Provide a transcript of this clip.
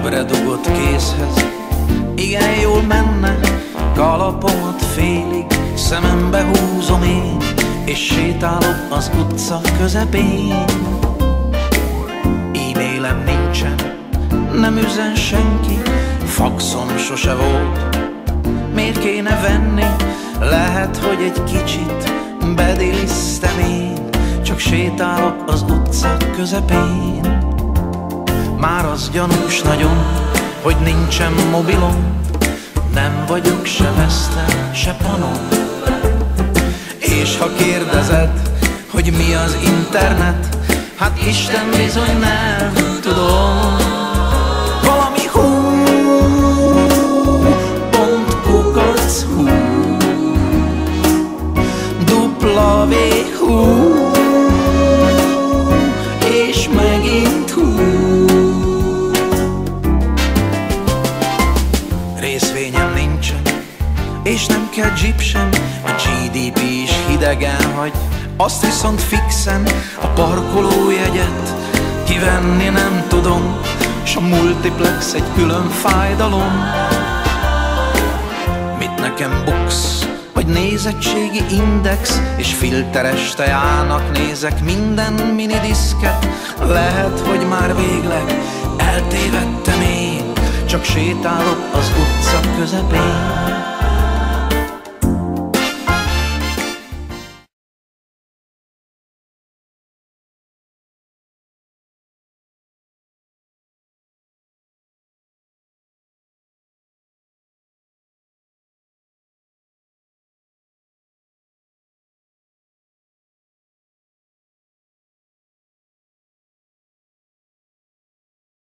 Zsebre dugott kézhez, igen jól menne, kalapomat félig szemembe húzom én, és sétálok az utca közepén. E-mailem nincsen, nem üzen senki, faxom sose volt, miért kéne venni? Lehet, hogy egy kicsit bedilisztem én, csak sétálok az utca közepén. Már az gyanús nagyon, hogy nincsen mobilom, nem vagyok se veszten, se panon. És ha kérdezed, hogy mi az internet, hát Isten bizony nem tudom. Valami hú.kukac.hu, W.H, és megint hú. Részvényem nincsen, és nem kell jeep sem, a GDP is hidegen hagy, azt viszont fixen, a parkolójegyet kivenni nem tudom, s a multiplex egy külön fájdalom. Mit nekem buksz, vagy nézettségi index, és filteres tejának nézek minden minidiszket. Lehet, hogy már végleg eltévedtem én, csak sétálok az utca közepén.